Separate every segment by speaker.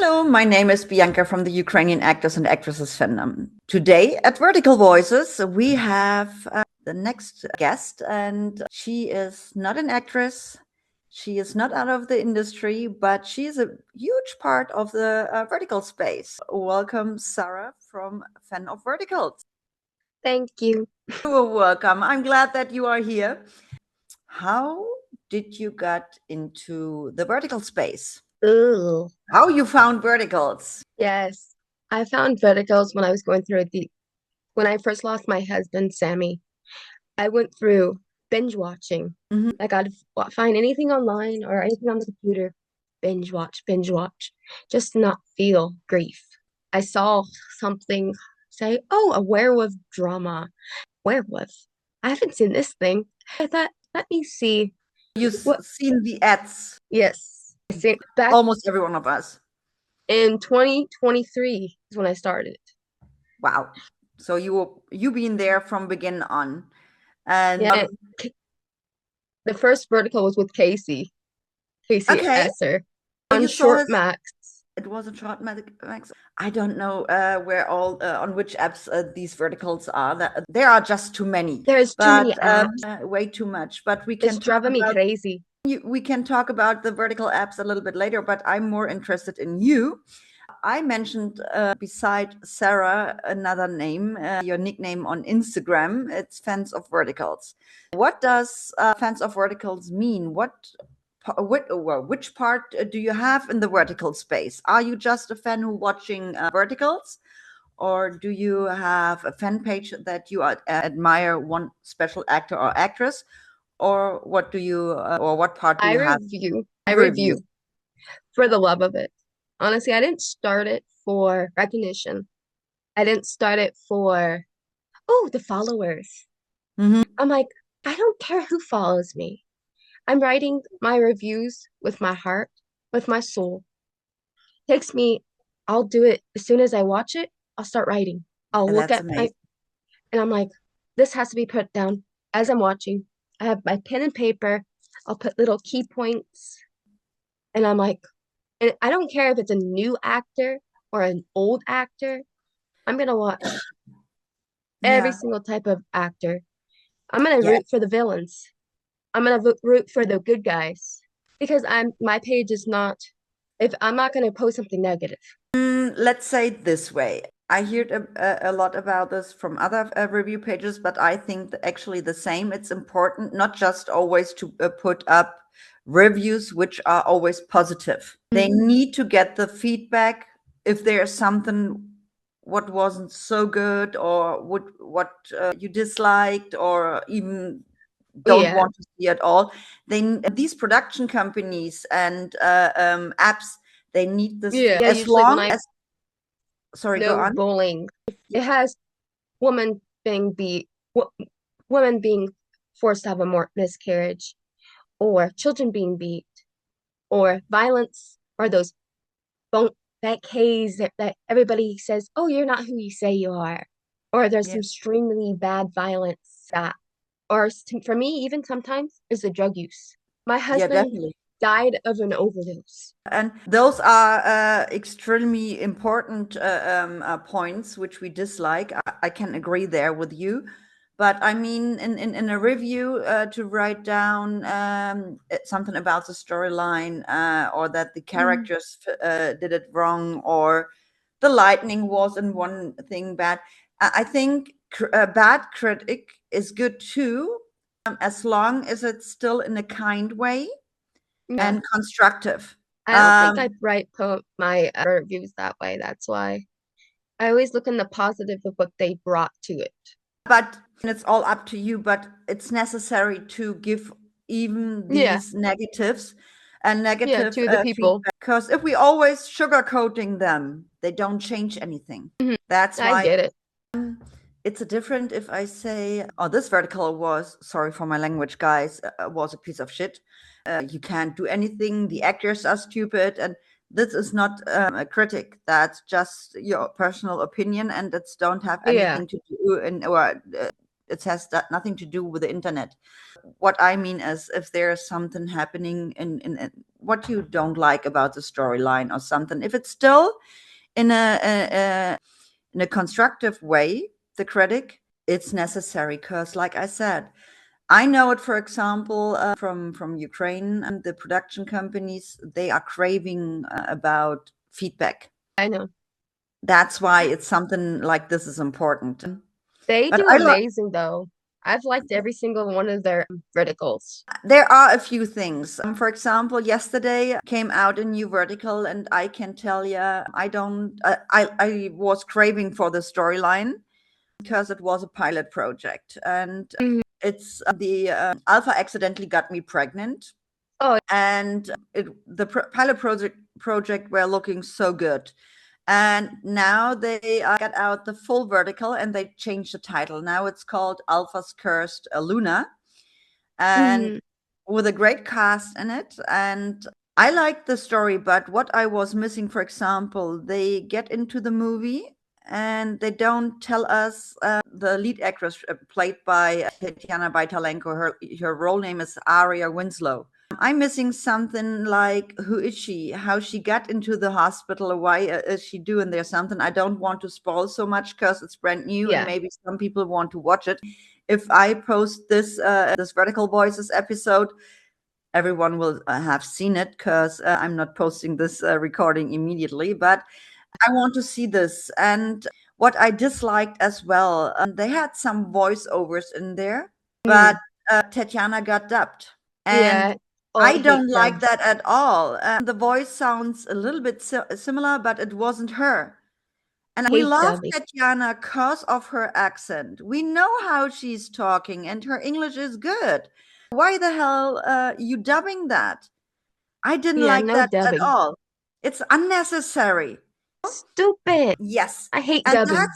Speaker 1: Hello, my name is Bianca from the Ukrainian Actors and Actresses fandom. Today at Vertical Voices, we have the next guest, and she is not an actress. She is not out of the industry, but she is a huge part of the vertical space. Welcome, Sarah from Fan of Verticals.
Speaker 2: Thank you.
Speaker 1: You are welcome. I'm glad that you are here. How did you get into the vertical space?
Speaker 2: Ooh,
Speaker 1: How you found verticals?
Speaker 2: yes. I found verticals when I was going through when I first lost my husband, Sammy. I went through binge watching.
Speaker 1: Mhm.
Speaker 2: Like I'd find anything online or anything on the computer, binge watch, just to not feel grief. I saw something say, "Oh, a werewolf drama." Werewolf. I haven't seen this thing. I thought, let me see.
Speaker 1: You've
Speaker 2: What?
Speaker 1: seen the ads,
Speaker 2: Yes. I see back
Speaker 1: almost every one of us.
Speaker 2: in 2023 is when I started.
Speaker 1: Wow. So you been there from begin on. And
Speaker 2: Yeah, the first vertical was with Casey
Speaker 1: okay,
Speaker 2: Esser
Speaker 1: so
Speaker 2: on
Speaker 1: you saw
Speaker 2: Short
Speaker 1: his,
Speaker 2: Max.
Speaker 1: it was a short max. I don't know where all on which apps these verticals are. There are just too many,
Speaker 2: There's too
Speaker 1: but
Speaker 2: many apps.
Speaker 1: way too much. But
Speaker 2: It's driving me crazy.
Speaker 1: we can talk about the vertical apps a little bit later. But I'm more interested in you. I mentioned beside Sarah another name, your nickname on Instagram. It's Fans of Verticals. What does Fans of Verticals mean? Which part do you have in the vertical space? Are you just a fan who watching verticals, or do you have a fan page that you admire one special actor or actress, or what do you or what part do
Speaker 2: I
Speaker 1: you have?
Speaker 2: review. I
Speaker 1: Review.
Speaker 2: review for the love of it. Honestly, I didn't start it for recognition. I didn't start it for, oh, the followers.
Speaker 1: Hmm.
Speaker 2: I'm like, I don't care who follows me. I'm writing my reviews with my heart, with my soul. Takes me, I'll do it as soon as I watch it, I'll start writing. I'll look
Speaker 1: That's
Speaker 2: at
Speaker 1: amazing.
Speaker 2: and I'm like, this has to be put down as I'm watching. I have my pen and paper. I'll put little key points. And I'm like, and I don't care if it's a new actor or an old actor. I'm gonna watch every
Speaker 1: Yeah.
Speaker 2: single type of actor. I'm gonna
Speaker 1: Yeah.
Speaker 2: root for the villains. I'm gonna root for the good guys because my page is not if I'm not gonna post something negative.
Speaker 1: Let's say it this way. I heard a lot about this from other review pages, but I think actually the same. It's important not just always to put up reviews which are always positive. They need to get the feedback if there's something what wasn't so good or what you disliked or even don't
Speaker 2: Yeah,
Speaker 1: want to see at all. These production companies and apps, they need this
Speaker 2: yeah.
Speaker 1: as
Speaker 2: Usually when
Speaker 1: long
Speaker 2: I
Speaker 1: as, sorry, go
Speaker 2: no
Speaker 1: on.
Speaker 2: bullying, it has women being beat, women being forced to have a more miscarriage, or children being beat, or violence, or those bone that case that everybody says, "Oh, you're not who you say you are," or there's
Speaker 1: Yeah,
Speaker 2: some extremely bad violence that, or for me, even sometimes is the drug use. My
Speaker 1: yeah,
Speaker 2: husband
Speaker 1: definitely.
Speaker 2: died of an overdose.
Speaker 1: And those are extremely important points which we dislike. I can agree there with you. But I mean, in a review, to write down something about the storyline or that the
Speaker 2: Mm.
Speaker 1: characters did it wrong or the lightning was in one thing bad. I think a bad critic is good too, as long as it's still in a kind way
Speaker 2: Yeah,
Speaker 1: and constructive.
Speaker 2: I don't think I
Speaker 1: Um,
Speaker 2: write my reviews that way. That's why I always look in the positive of what they brought to it.
Speaker 1: but it's all up to you. But it's necessary to give even
Speaker 2: Yeah,
Speaker 1: these negatives and
Speaker 2: yeah,
Speaker 1: negative
Speaker 2: to the people.
Speaker 1: feedback. Because if we always sugarcoating them, they don't change anything.
Speaker 2: Mhm.
Speaker 1: That's
Speaker 2: I
Speaker 1: why
Speaker 2: get it.
Speaker 1: it's a different if I say, oh, this vertical was, sorry for my language, guys, was a piece of shit. You can't do anything. The actors are stupid. And this is not a critic. That's just your personal opinion, and it's don't have
Speaker 2: Yeah,
Speaker 1: anything to do or It has nothing to do with the internet. What I mean is, if there's something happening in what you don't like about the storyline or something, if it's still in a constructive way, the critic, it's necessary. Because, like I said, I know it, for example, from Ukraine, and the production companies, they are craving about feedback.
Speaker 2: I know.
Speaker 1: That's why it's something like this is important.
Speaker 2: They
Speaker 1: But
Speaker 2: do amazing though. I've liked every single one of their verticals.
Speaker 1: there are a few things. For example, yesterday came out a new vertical, and I can tell you, I don't. I was craving for the storyline because it was a pilot project, and
Speaker 2: Mhm.
Speaker 1: it's the Alpha accidentally got me pregnant,
Speaker 2: Oh,
Speaker 1: and the pilot project were looking so good. And now they got out the full vertical, and they changed the title. Now it's called Alpha's Cursed Luna, and
Speaker 2: mhm.
Speaker 1: with a great cast in it. And I liked the story, but what I was missing, for example, they get into the movie and they don't tell us the lead actress, played by Tatiana Baitalenko. Her role name is Aria Winslow. I'm missing something like, who is she? How she got into the hospital? Why is she doing there something? I don't want to spoil so much because it's brand new and
Speaker 2: Yeah.
Speaker 1: maybe some people want to watch it. If I post this Vertical Voices episode, everyone will have seen it, because I'm not posting this recording immediately. But I want to see this. And what I disliked as well, they had some voiceovers in there, but
Speaker 2: Mhm.
Speaker 1: Tatiana got dubbed.
Speaker 2: Yeah.
Speaker 1: And
Speaker 2: Oh,
Speaker 1: I
Speaker 2: I hate
Speaker 1: don't like
Speaker 2: dubs.
Speaker 1: that at all. The voice sounds a little bit similar, but it wasn't her. And we
Speaker 2: Hate
Speaker 1: love
Speaker 2: dubbing.
Speaker 1: Tatiana because of her accent. We know how she's talking, and her English is good. Why the hell you dubbing that? I didn't
Speaker 2: Yeah,
Speaker 1: like
Speaker 2: no
Speaker 1: that at
Speaker 2: dubbing.
Speaker 1: all. It's unnecessary.
Speaker 2: Stupid.
Speaker 1: Yes.
Speaker 2: I hate
Speaker 1: And
Speaker 2: dubbing.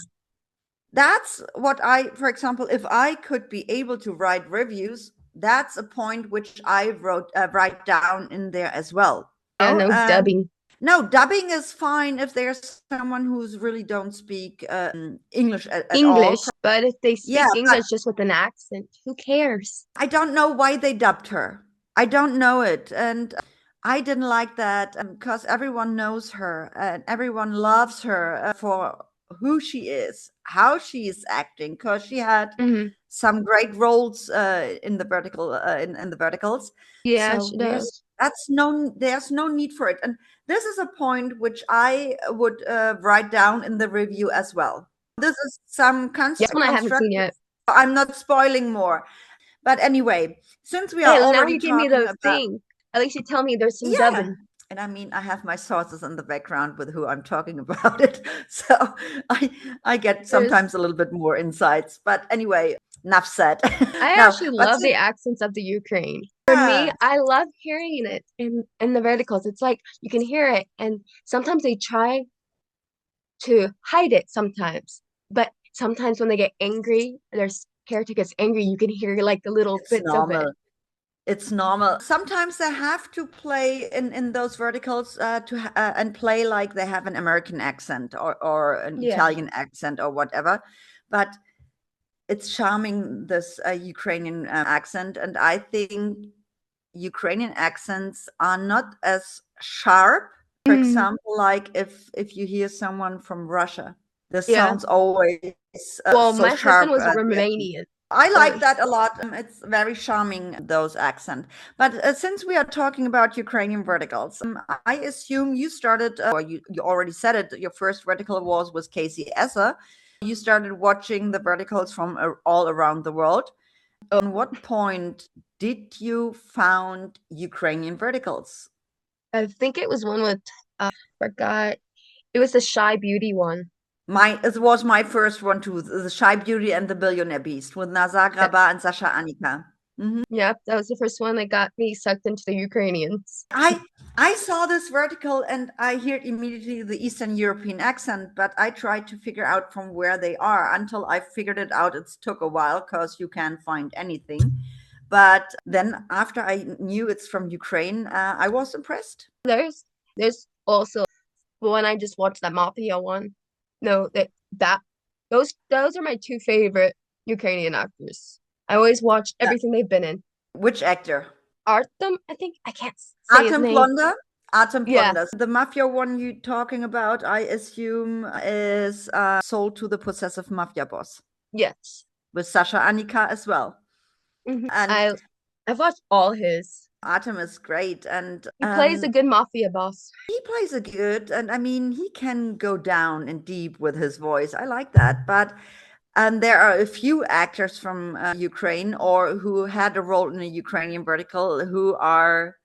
Speaker 1: that's what I, for example, if I could be able to write reviews, that's a point which I write down in there as well.
Speaker 2: Yeah, no dubbing.
Speaker 1: No, dubbing is fine if there's someone who's really don't speak English at all.
Speaker 2: English, but if they
Speaker 1: Yeah,
Speaker 2: speak
Speaker 1: but
Speaker 2: English just with an accent, who cares?
Speaker 1: I don't know why they dubbed her. I don't know it. And I didn't like that, because everyone knows her and everyone loves her for who she is, how she is acting, because she had
Speaker 2: Hmm.
Speaker 1: some great roles in the in the verticals.
Speaker 2: Yeah,
Speaker 1: So
Speaker 2: she
Speaker 1: there's
Speaker 2: does.
Speaker 1: there's no need for it. And this is a point which I would write down in the review as well. This is some
Speaker 2: Yes, one I haven't seen
Speaker 1: constructive.
Speaker 2: yet.
Speaker 1: I'm not spoiling more. But anyway, since we are
Speaker 2: Hey, now
Speaker 1: already
Speaker 2: you gave me
Speaker 1: talking
Speaker 2: the
Speaker 1: about,
Speaker 2: thing. At least you tell me there's some
Speaker 1: yeah,
Speaker 2: dubbing.
Speaker 1: and I mean, I have my sources in the background with who I'm talking about it, so I get
Speaker 2: There's,
Speaker 1: sometimes a little bit more insights. But anyway, enough said.
Speaker 2: I
Speaker 1: Now,
Speaker 2: actually
Speaker 1: but
Speaker 2: love the accents of the Ukraine. For me,
Speaker 1: yeah,
Speaker 2: I love hearing it in the verticals. It's like you can hear it, and sometimes they try to hide it sometimes. But sometimes when they get angry, their character gets angry, you can hear like the little
Speaker 1: it's
Speaker 2: bits of it.
Speaker 1: normal. It's normal. Sometimes they have to play in those verticals and play like they have an American accent or an
Speaker 2: Yeah.
Speaker 1: Italian accent or whatever. But it's charming, this Ukrainian accent, and I think Ukrainian accents are not as sharp. For
Speaker 2: Mm,
Speaker 1: example, like if you hear someone from Russia, the
Speaker 2: yeah.
Speaker 1: sounds always
Speaker 2: Well,
Speaker 1: so
Speaker 2: my husband
Speaker 1: sharp.
Speaker 2: was
Speaker 1: The accent.
Speaker 2: Romanian,
Speaker 1: I like
Speaker 2: so
Speaker 1: that a lot. It's very charming, those accent. But since we are talking about Ukrainian verticals, I assume you started, or you already said it, your first vertical was Casey Esser. You started watching the verticals from all around the world. On what point did you found Ukrainian verticals?
Speaker 2: I think it was one with forgot. It was the Shy Beauty one.
Speaker 1: It was my first one too, the Shy Beauty and the Billionaire Beast with Nazar
Speaker 2: Yep,
Speaker 1: Graba and Sasha Anika. Mhm.
Speaker 2: yep, that was the first one that got me sucked into the Ukrainians.
Speaker 1: I I saw this vertical and I heard immediately the Eastern European accent, but I tried to figure out from where they are. Until I figured it out, it took a while because you can't find anything. But then after I knew it's from Ukraine, I was impressed.
Speaker 2: There's also when I just watched that Mafia one. No, that those are my two favorite Ukrainian actors. I always watch
Speaker 1: Uh,
Speaker 2: everything they've been in.
Speaker 1: which actor?
Speaker 2: Artem, I think I can't say his
Speaker 1: Artem
Speaker 2: name.
Speaker 1: Plonder? Artem
Speaker 2: Yeah,
Speaker 1: Plonder. The mafia one you talking about, I assume, is sold to the possessive mafia boss
Speaker 2: yes.
Speaker 1: with Sasha Anika as well. And
Speaker 2: I've watched all his.
Speaker 1: Artem is great, and
Speaker 2: He plays a good mafia boss.
Speaker 1: he plays a good, and I mean, he can go down and deep with his voice. I like that, but there are a few actors from Ukraine or who had a role in a Ukrainian vertical who are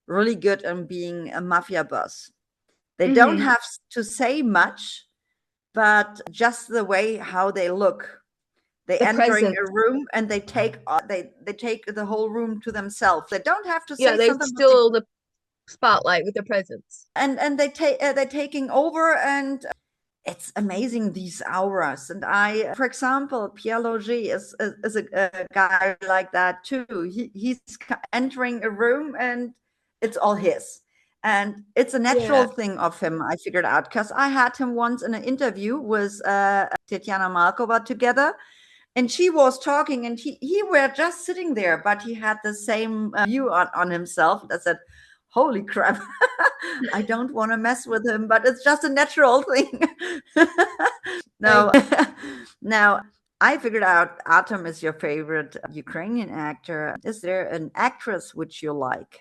Speaker 1: really good in being a mafia boss. They don't
Speaker 2: Hmm.
Speaker 1: have to say much, but just the way how they look. They
Speaker 2: The
Speaker 1: entering
Speaker 2: presence.
Speaker 1: a room and they take the whole room to themselves. They don't have to
Speaker 2: Yeah,
Speaker 1: say
Speaker 2: they
Speaker 1: something, but they
Speaker 2: steal the spotlight with their presence.
Speaker 1: and they take they're taking over, and it's amazing, these auras. And I, for example, Pierre Loger is a guy like that too. He's entering a room and it's all his. And it's a natural
Speaker 2: Yeah.
Speaker 1: thing of him, I figured out, because I had him once in an interview with Tetiana Malkova together, and she was talking, and he were just sitting there, but he had the same view on himself. I said, holy crap, I don't want to mess with him, but it's just a natural thing.
Speaker 2: Like
Speaker 1: No. Now, I figured out Atom is your favorite Ukrainian actor. Is there an actress which you like?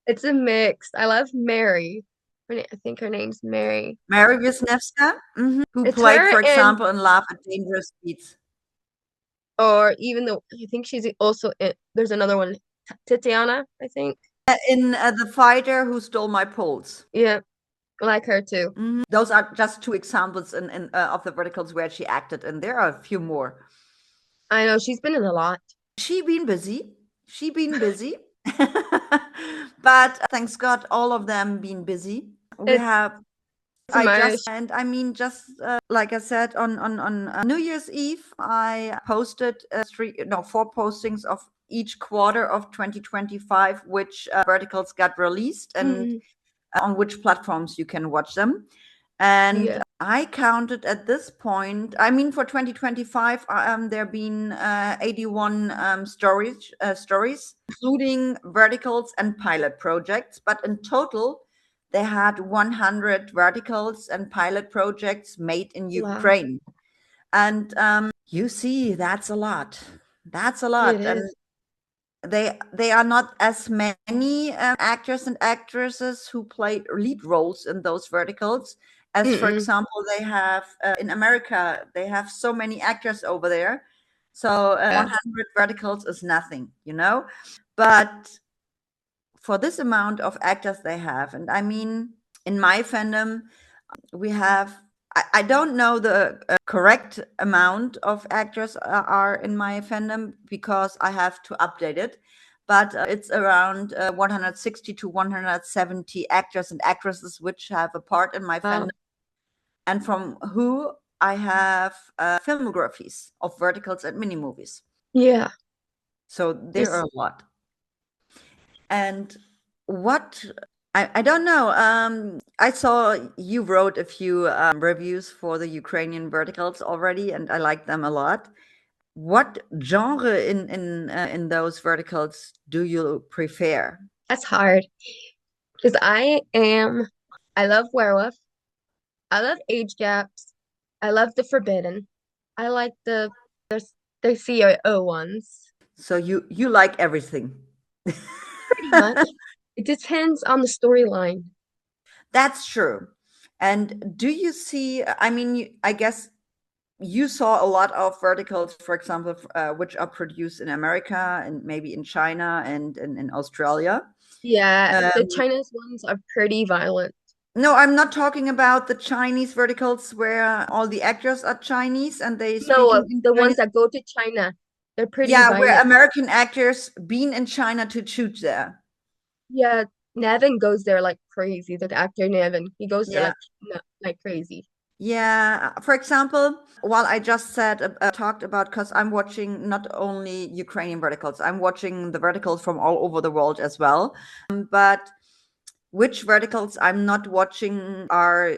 Speaker 2: it's a mix. I love Mary. I think her name's Mary.
Speaker 1: Mary Wisniewska, who
Speaker 2: It's
Speaker 1: played,
Speaker 2: her
Speaker 1: for
Speaker 2: and
Speaker 1: example, in Love at Dangerous Speeds.
Speaker 2: or even though I think she's also in, there's another one, Tatiana, I think.
Speaker 1: In The Fighter Who Stole My Poles.
Speaker 2: Yeah, I like her too.
Speaker 1: Those are just two examples of the verticals where she acted, and there are a few more.
Speaker 2: I know she's been in a lot.
Speaker 1: She been busy. She been busy. But thanks God, all of them been busy. We
Speaker 2: It's
Speaker 1: have I
Speaker 2: my
Speaker 1: just and I mean just like I said on New Year's Eve, I posted four postings of each quarter of 2025, which verticals got released and
Speaker 2: mm,
Speaker 1: on which platforms you can watch them. And
Speaker 2: yeah,
Speaker 1: I counted at this point, I mean, for 2025, there have been 81 stories, including verticals and pilot projects. But in total, they had 100 verticals and pilot projects made in
Speaker 2: wow.
Speaker 1: Ukraine. And you see, that's a lot. That's a
Speaker 2: It
Speaker 1: lot. And
Speaker 2: is.
Speaker 1: they are not as many actors and actresses who play lead roles in those verticals as, for
Speaker 2: Mm-mm.
Speaker 1: example, they have in America. They have so many actors over there, so
Speaker 2: Yeah.
Speaker 1: 100 verticals is nothing, you know. But for this amount of actors they have, and I mean, in my fandom we have, I don't know the correct amount of actors are in my fandom because I have to update it, but it's around 160 to 170 actors and actresses which have a part in my fandom,
Speaker 2: Wow.
Speaker 1: and from who I have filmographies of verticals and mini movies.
Speaker 2: Yeah.
Speaker 1: So there are
Speaker 2: There's
Speaker 1: a lot. And what I don't know. I saw you wrote a few reviews for the Ukrainian verticals already, and I like them a lot. What genre in those verticals do you prefer?
Speaker 2: that's hard because I love werewolf. I love age gaps. I love the forbidden. I like the COO ones.
Speaker 1: So you like everything.
Speaker 2: Pretty much. It depends on the storyline.
Speaker 1: That's true. And do you see? I mean, I guess you saw a lot of verticals, for example, which are produced in America and maybe in China and in Australia.
Speaker 2: Yeah, the
Speaker 1: Um,
Speaker 2: Chinese ones are pretty violent.
Speaker 1: no, I'm not talking about the Chinese verticals where all the actors are Chinese and they
Speaker 2: No,
Speaker 1: speaking in
Speaker 2: the ones
Speaker 1: Chinese.
Speaker 2: that go to China, they're pretty
Speaker 1: Yeah, where
Speaker 2: violent.
Speaker 1: American actors been in China to shoot there.
Speaker 2: Yeah, Nevin goes there like crazy. The actor Nevin, he goes there
Speaker 1: Yeah.
Speaker 2: like like crazy.
Speaker 1: Yeah, for example, while I just said talked about, because I'm watching not only Ukrainian verticals, I'm watching the verticals from all over the world as well. But which verticals I'm not watching are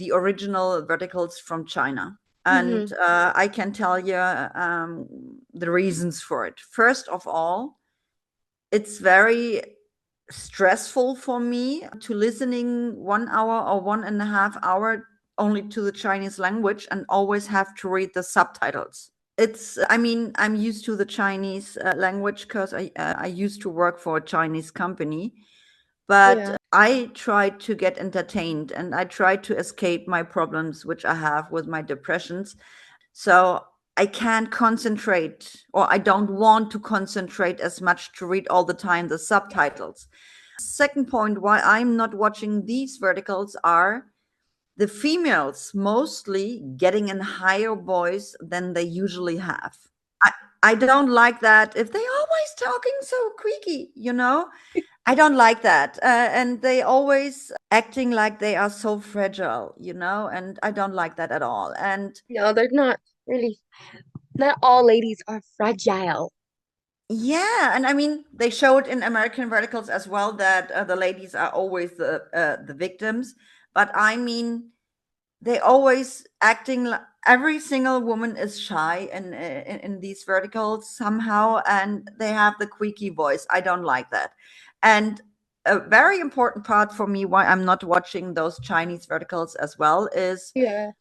Speaker 1: the original verticals from China. And
Speaker 2: Hmm.
Speaker 1: I can tell you the reasons for it. First of all, it's very stressful for me to listening 1 hour or 1.5 hour only to the Chinese language and always have to read the subtitles. I mean, I'm used to the Chinese language because I used to work for a Chinese company, but
Speaker 2: Yeah.
Speaker 1: I try to get entertained and I try to escape my problems, which I have with my depressions. So I can't concentrate, or I don't want to concentrate as much to read all the time the subtitles. Second point why I'm not watching these verticals are the females mostly getting in higher voice than they usually have. I, I don't like that if they always talking so creaky, you know? I don't like that. And they always acting like they are so fragile, you know? And I don't like that at all. And
Speaker 2: No, they're not really. Not all ladies are fragile.
Speaker 1: yeah, and I mean, they showed in American Verticals as well that the ladies are always the victims. But I mean, they always acting like every single woman is shy in these verticals somehow, and they have the squeaky voice. I don't like that. And a very important part for me why I'm not watching those Chinese verticals as well is
Speaker 2: Yeah.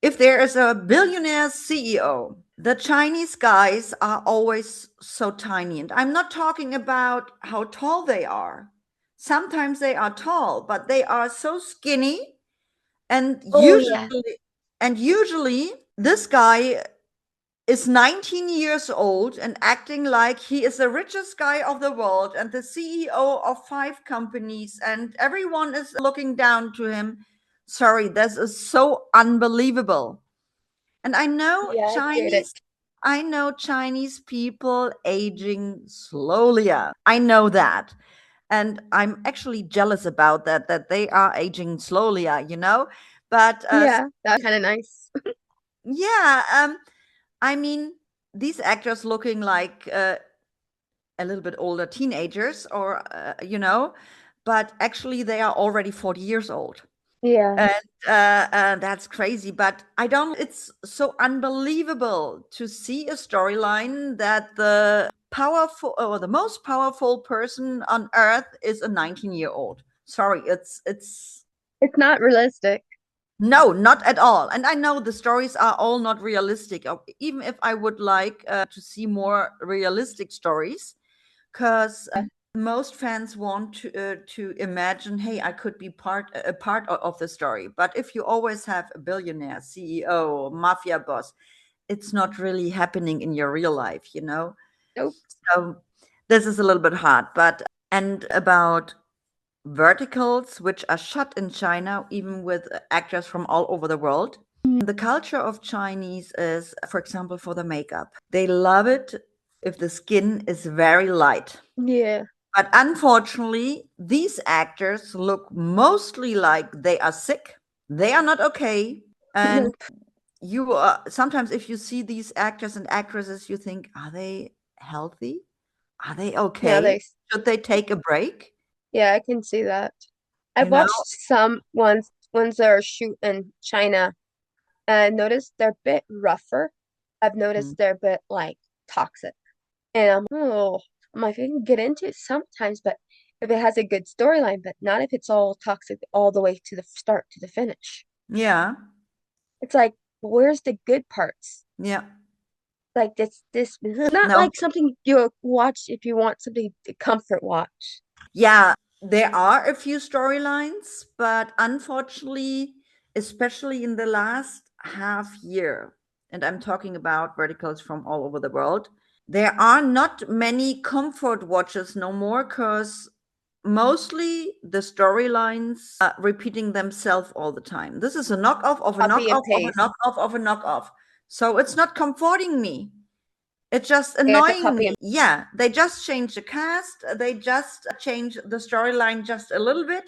Speaker 1: if there is a billionaire CEO, the Chinese guys are always so tiny. And I'm not talking about how tall they are. Sometimes they are tall, but they are so skinny. And
Speaker 2: Oh, yeah.
Speaker 1: usually this guy is 19 years old and acting like he is the richest guy of the world and the CEO of 5 companies, and everyone is looking down to him. Sorry, this is so unbelievable. And
Speaker 2: Yeah, I get it.
Speaker 1: I know Chinese people aging slowly. I know that. And I'm actually jealous about that, that they are aging slowly, you know? But
Speaker 2: Yeah, that's kind of nice.
Speaker 1: yeah, I mean, these actors looking like a little bit older teenagers or, you know, but actually they are already 40 years old.
Speaker 2: Yeah.
Speaker 1: And that's crazy. But I don't, it's so unbelievable to see a storyline that the powerful or the most powerful person on earth is a 19-year-old. Sorry, it's
Speaker 2: It's not realistic.
Speaker 1: no, not at all. And I know the stories are all not realistic, even if I would like to see more realistic stories, because most fans want to imagine, hey, I could be a part of the story. But if you always have a billionaire, CEO, mafia boss, it's not really happening in your real life, you know?
Speaker 2: Nope.
Speaker 1: So this is a little bit hard. But and about verticals which are shot in China, even with actors from all over the world. The culture of Chinese is, for example, for the makeup. They love it if the skin is very light.
Speaker 2: Yeah.
Speaker 1: But unfortunately, these actors look mostly like they are sick. They are not okay. And
Speaker 2: Nope.
Speaker 1: you are sometimes, if you see these actors and actresses, you think, are they healthy? Are they
Speaker 2: Yeah,
Speaker 1: okay? Should they take a break?
Speaker 2: yeah, I can see that. I've
Speaker 1: You know?
Speaker 2: watched some ones that are shoot in China and I noticed they're a bit rougher. I've noticed they're a bit like toxic. And I'm like, I can get into it sometimes, but if it has a good storyline, but not if it's all toxic all the way to the start to the finish.
Speaker 1: Yeah.
Speaker 2: It's like, where's the good parts?
Speaker 1: Yeah.
Speaker 2: Like this not
Speaker 1: No.
Speaker 2: like something you watch if you want something to comfort watch.
Speaker 1: Yeah, there are a few storylines, but unfortunately, especially in the last half year, and I'm talking about verticals from all over the world, there are not many comfort watches no more because mostly the storylines are repeating themselves all the time. This is a knockoff of a
Speaker 2: Copy and
Speaker 1: knockoff of a
Speaker 2: paste.
Speaker 1: knockoff of a knockoff. So it's not comforting me. It's just
Speaker 2: Yeah, it's a
Speaker 1: annoying
Speaker 2: copy
Speaker 1: me.
Speaker 2: and
Speaker 1: Yeah, they just changed the cast. They just changed the storyline just a little bit,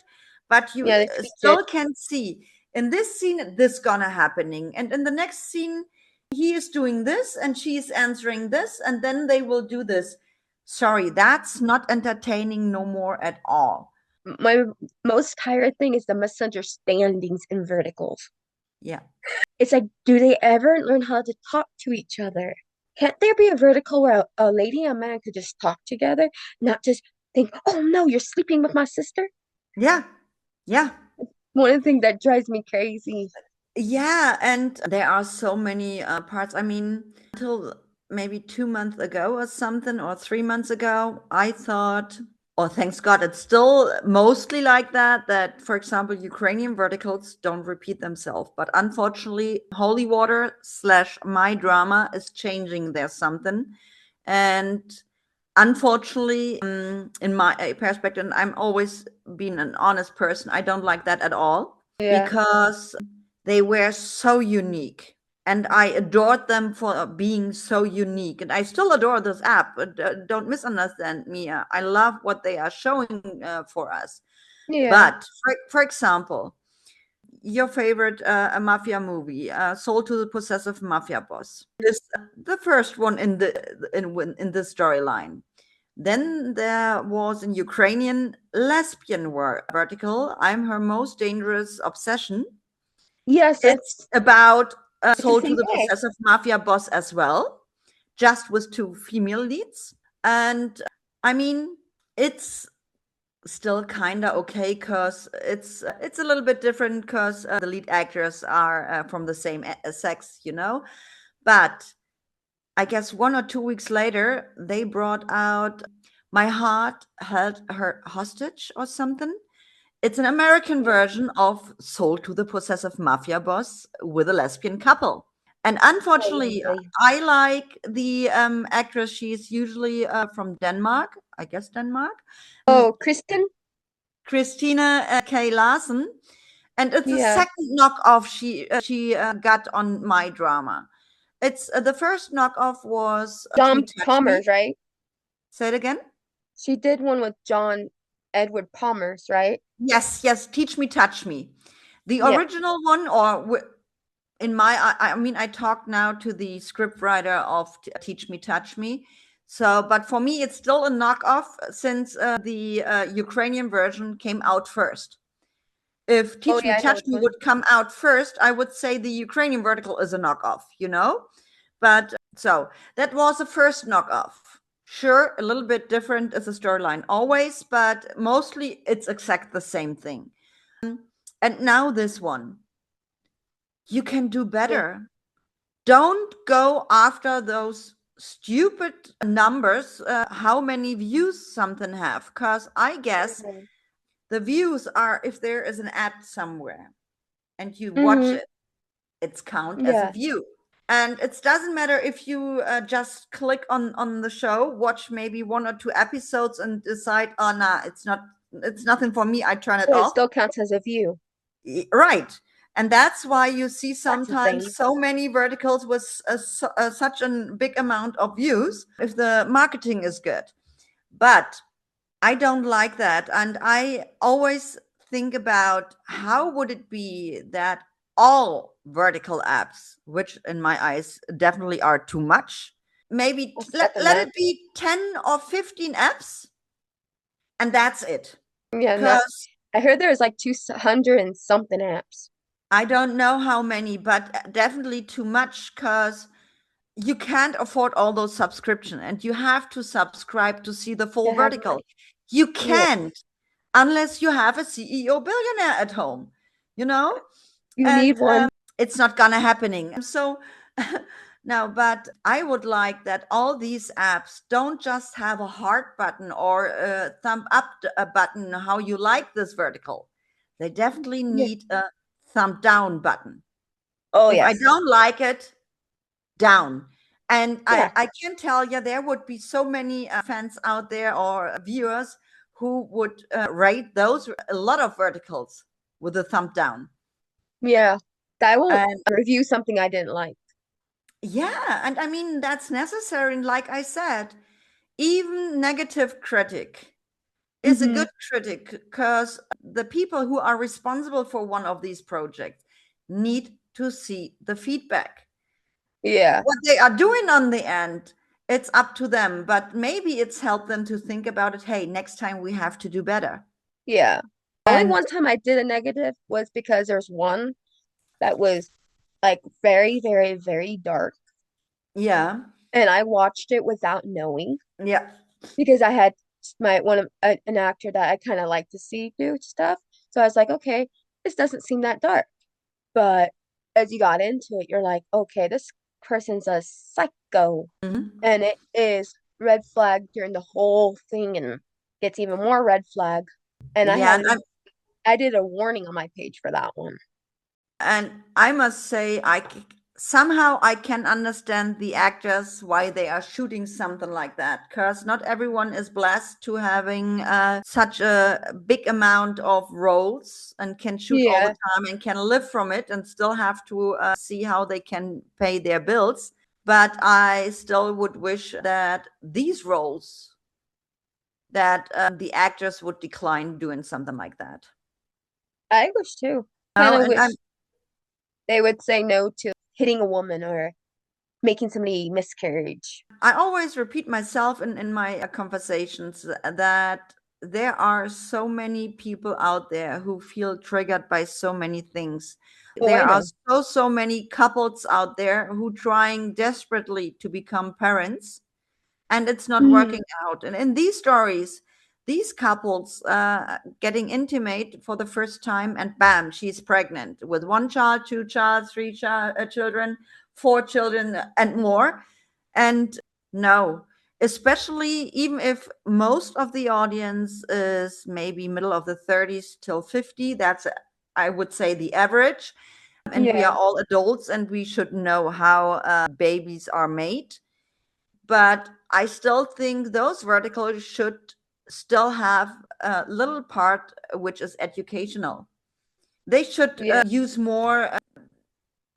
Speaker 1: but you
Speaker 2: yeah, they tweaked it.
Speaker 1: still can see in this scene this gonna happening, and in the next scene he is doing this and she is answering this, and then they will do this. Sorry, that's not entertaining no more at all.
Speaker 2: My most tired thing is the misunderstandings in verticals.
Speaker 1: Yeah.
Speaker 2: It's like, do they ever learn how to talk to each other? Can't there be a vertical where a lady and a man could just talk together, not just think, oh no, you're sleeping with my sister?
Speaker 1: Yeah. Yeah.
Speaker 2: One of the things that drives me crazy.
Speaker 1: Yeah, and there are so many parts. I mean, until maybe 2 months ago or something, or 3 months ago, I thought, oh, thanks God, it's still mostly like that. That, for example, Ukrainian verticals don't repeat themselves. But unfortunately, Holy Water slash My Drama is changing there something. And unfortunately, in my perspective, and I'm always been an honest person, I don't like that at all
Speaker 2: Yeah.
Speaker 1: because they were so unique. And I adored them for being so unique. And I still adore this app. Don't misunderstand me. I love what they are showing for us.
Speaker 2: Yeah.
Speaker 1: But for example, your favorite mafia movie, Sold to the Possessive Mafia Boss, is the first one in the storyline. Then there was an Ukrainian lesbian vertical, I'm Her Most Dangerous Obsession.
Speaker 2: Yes,
Speaker 1: It's about
Speaker 2: it's the
Speaker 1: Sold to
Speaker 2: same
Speaker 1: the
Speaker 2: guy.
Speaker 1: Possessive Mafia Boss as well, just with two female leads. And I mean, it's still kind of okay because it's a little bit different because the lead actors are from the same sex, you know. But I guess 1 or 2 weeks later, they brought out My Heart Held Her Hostage or something. It's an American version of Sold to the Possessive Mafia Boss with a lesbian couple. And
Speaker 2: Oh,
Speaker 1: unfortunately,
Speaker 2: lovely.
Speaker 1: I like the actress. She's usually from Denmark, I guess Denmark.
Speaker 2: Oh, Kristen?
Speaker 1: Christina K. Larsen. And it's the
Speaker 2: Yeah.
Speaker 1: second knockoff she got on My Drama. It's the first knockoff was Touch Me,
Speaker 2: John
Speaker 1: Touch Me.
Speaker 2: Palmer's, right?
Speaker 1: Say it again.
Speaker 2: She did one with John Edward Palmer's, right?
Speaker 1: Yes, yes. Teach Me, Touch Me. The
Speaker 2: Yeah.
Speaker 1: original one, or in my, I mean, I talked now to the scriptwriter of Teach Me, Touch Me. So, but for me, it's still a knockoff since the Ukrainian version came out first. If
Speaker 2: Oh
Speaker 1: Teach Me,
Speaker 2: yeah, I know
Speaker 1: Touch
Speaker 2: which
Speaker 1: Me
Speaker 2: one.
Speaker 1: would come out first, I would say the Ukrainian vertical is a knockoff, you know? But so that was the first knockoff. Sure, a little bit different is the storyline always, but mostly it's exact the same thing. And now this one. You can do
Speaker 2: Yeah.
Speaker 1: better. Don't go after those stupid numbers, how many views something have, because I guess
Speaker 2: Mhm.
Speaker 1: the views are if there is an ad somewhere and you watch
Speaker 2: Mhm.
Speaker 1: it, it's count as a
Speaker 2: Yeah.
Speaker 1: view. And it doesn't matter if you just click on the show, watch maybe 1 or 2 episodes and decide, oh nah, it's nothing for me, I turn it
Speaker 2: But it
Speaker 1: off.
Speaker 2: still counts as a view.
Speaker 1: Right. And that's why you see
Speaker 2: That's
Speaker 1: sometimes
Speaker 2: insane.
Speaker 1: so many verticals with such a big amount of views if the marketing is good. But I don't like that. And I always think about how would it be that all vertical apps, which in my eyes definitely are too much, maybe
Speaker 2: I'll
Speaker 1: let,
Speaker 2: second
Speaker 1: let it
Speaker 2: that.
Speaker 1: be 10 or 15 apps and that's it.
Speaker 2: Yeah, not.
Speaker 1: Because
Speaker 2: I heard there was like 200 and something apps.
Speaker 1: I don't know how many, but definitely too much because you can't afford all those subscription and you have to subscribe to see the full
Speaker 2: To have
Speaker 1: vertical.
Speaker 2: money.
Speaker 1: You
Speaker 2: Yeah.
Speaker 1: can't unless you have a CEO billionaire at home, you know?
Speaker 2: You
Speaker 1: And
Speaker 2: need one.
Speaker 1: it's not gonna happening. So no, but I would like that all these apps don't just have a heart button or a thumb up a button how you like this vertical. They definitely
Speaker 2: Yeah.
Speaker 1: need a thumb down button.
Speaker 2: Oh
Speaker 1: If I
Speaker 2: yes.
Speaker 1: don't like it, down. And
Speaker 2: Yeah.
Speaker 1: I can tell you there would be so many fans out there or viewers who would rate those a lot of verticals with a thumb down.
Speaker 2: Yeah. I won't
Speaker 1: And
Speaker 2: review something I didn't like.
Speaker 1: yeah, and I mean that's necessary. And like I said, even negative critic is a
Speaker 2: Mm-hmm.
Speaker 1: good critic because the people who are responsible for one of these projects need to see the feedback.
Speaker 2: Yeah.
Speaker 1: What they are doing on the end, it's up to them, but maybe it's helped them to think about it. Hey, next time we have to do better.
Speaker 2: Yeah. Only
Speaker 1: And
Speaker 2: one time I did a negative was because there's one. that was like very, very, very dark.
Speaker 1: Yeah.
Speaker 2: And I watched it without knowing
Speaker 1: Yeah.
Speaker 2: because I had my one of an actor that I kind of like to see do stuff. So I was like, okay, this doesn't seem that dark. But as you got into it, you're like, okay, this person's a psycho.
Speaker 1: Mhm.
Speaker 2: And it is red flag during the whole thing and gets even more red flag. And
Speaker 1: Yeah,
Speaker 2: I did a warning on my page for that one.
Speaker 1: and I must say, somehow I can understand the actors why they are shooting something like that, because not everyone is blessed to having such a big amount of roles and can shoot all the
Speaker 2: Yeah,
Speaker 1: time and can live from it and still have to see how they can pay their bills. But I still would wish that these roles that the actors would decline doing something like that.
Speaker 2: I wish too. Kind
Speaker 1: Oh,
Speaker 2: of
Speaker 1: and I'm
Speaker 2: wish they would say no to hitting a woman or making somebody miscarriage.
Speaker 1: I always repeat myself in my conversations that there are so many people out there who feel triggered by so many things.
Speaker 2: Oh,
Speaker 1: There
Speaker 2: I
Speaker 1: are
Speaker 2: know.
Speaker 1: so many couples out there who trying desperately to become parents and it's not
Speaker 2: Mhm.
Speaker 1: working out. And in these stories, these couples getting intimate for the first time, and bam, she's pregnant with one child, two child, children, four children, and more. And no, especially even if most of the audience is maybe middle of the 30s till 50, that's I would say the average. And we are
Speaker 2: Yeah,
Speaker 1: all adults and we should know how babies are made, but I still think those verticals should still have a little part which is educational. They should
Speaker 2: yeah,
Speaker 1: use more.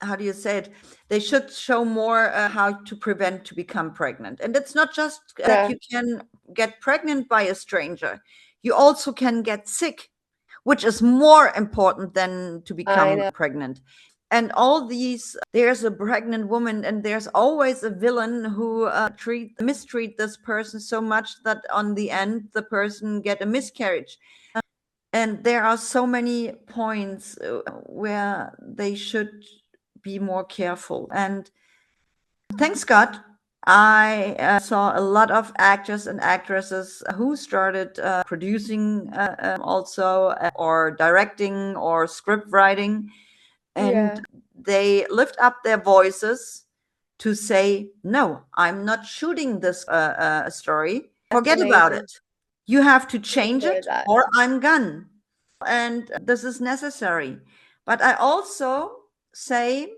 Speaker 1: How do you say it? They should show more how to prevent to become pregnant. And it's not just that
Speaker 2: yeah.
Speaker 1: you can get pregnant by a stranger. You also can get sick, which is more important than to
Speaker 2: I
Speaker 1: become
Speaker 2: know.
Speaker 1: pregnant. And all these, there's a pregnant woman, and there's always a villain who mistreat this person so much that on the end the person get a miscarriage. And there are so many points where they should be more careful. And thanks God, I saw a lot of actors and actresses who started producing also or directing or script writing, and
Speaker 2: Yeah,
Speaker 1: they lift up their voices to say, no, I'm not shooting this story.
Speaker 2: that's
Speaker 1: Forget about
Speaker 2: amazing.
Speaker 1: it. You have to
Speaker 2: I
Speaker 1: change
Speaker 2: enjoy
Speaker 1: it
Speaker 2: that.
Speaker 1: or I'm gone. And this is necessary. But I also say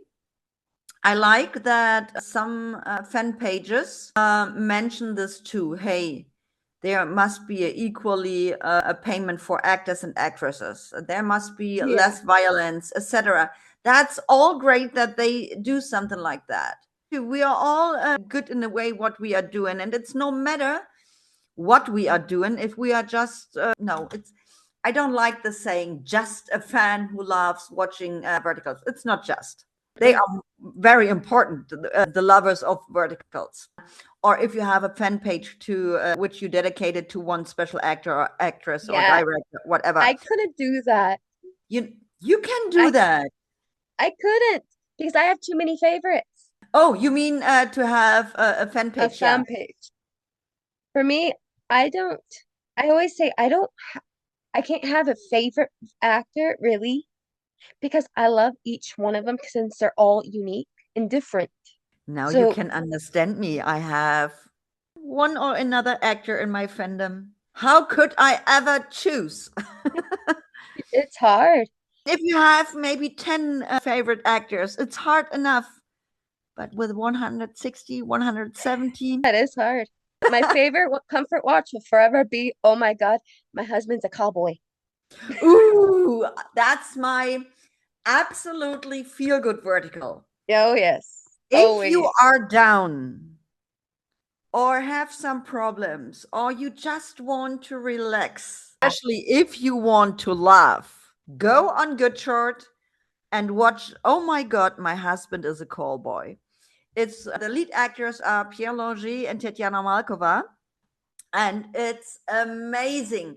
Speaker 1: I like that some fan pages mention this too. Hey, there must be equally a payment for actors and actresses. There must be
Speaker 2: Yeah,
Speaker 1: less violence, etc. That's all great that they do something like that. We are all good in the way what we are doing, and it's no matter what we are doing. If we are just no, it's I don't like the saying just a fan who loves watching verticals. It's not just. They
Speaker 2: mm,
Speaker 1: are very important, the lovers of verticals. Or if you have a fan page to which you dedicated to one special actor or actress or
Speaker 2: yeah.
Speaker 1: director, whatever.
Speaker 2: I couldn't do that.
Speaker 1: You can do
Speaker 2: I
Speaker 1: that.
Speaker 2: I couldn't because I have too many favorites.
Speaker 1: Oh, you mean to have a fan
Speaker 2: A
Speaker 1: page? Yeah.
Speaker 2: fan page. For me, I don't. I always say I can't have a favorite actor really because I love each one of them since they're all unique and different.
Speaker 1: Now you
Speaker 2: So
Speaker 1: can understand me. I have one or another actor in my fandom. How could I ever choose?
Speaker 2: it's hard.
Speaker 1: If you have maybe 10 favorite actors, it's hard enough. But with 160, 170,
Speaker 2: That is hard. My favorite comfort watch will forever be, oh my God, my husband's a cowboy.
Speaker 1: ooh, that's my absolutely feel good vertical.
Speaker 2: Oh yes.
Speaker 1: If you
Speaker 2: Always.
Speaker 1: are down or have some problems or you just want to relax, especially if you want to laugh, go on Good Short and watch. Oh my God, my husband is a callboy. It's the lead actors are Pierre Longer and Tetiana Malkova, and it's amazing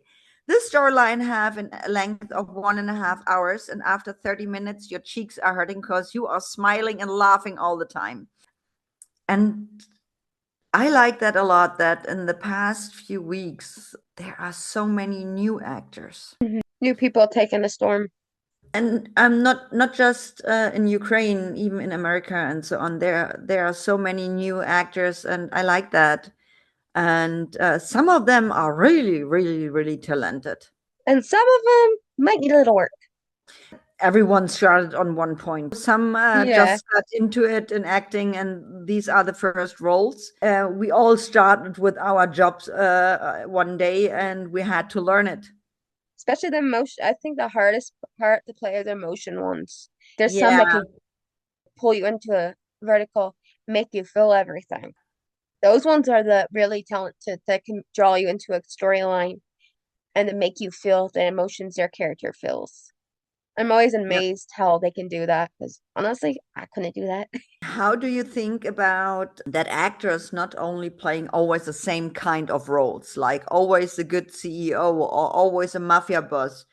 Speaker 1: This storyline have a length of 1.5 hours, and after 30 minutes, your cheeks are hurting because you are smiling and laughing all the time. And I like that a lot, that in the past few weeks, there are so many new actors.
Speaker 2: New people taking the storm.
Speaker 1: And I'm not just in Ukraine, even in America and so on. There are so many new actors, and I like that. And some of them are really, really, really talented.
Speaker 2: And some of them might need a little work.
Speaker 1: Everyone started on one point. Some
Speaker 2: Yeah,
Speaker 1: just got into it in acting, and these are the first roles. We all started with our jobs one day, and we had to learn it.
Speaker 2: especially the emotion. I think the hardest part to play are the emotion ones. There's some that
Speaker 1: Yeah,
Speaker 2: can pull you into a vertical, make you feel everything. Those ones are the really talented that can draw you into a storyline and then make you feel the emotions their character feels. I'm always
Speaker 1: yeah.
Speaker 2: amazed how they can do that because honestly, I couldn't do that.
Speaker 1: How do you think about that actors not only playing always the same kind of roles, like always a good CEO or always a mafia boss?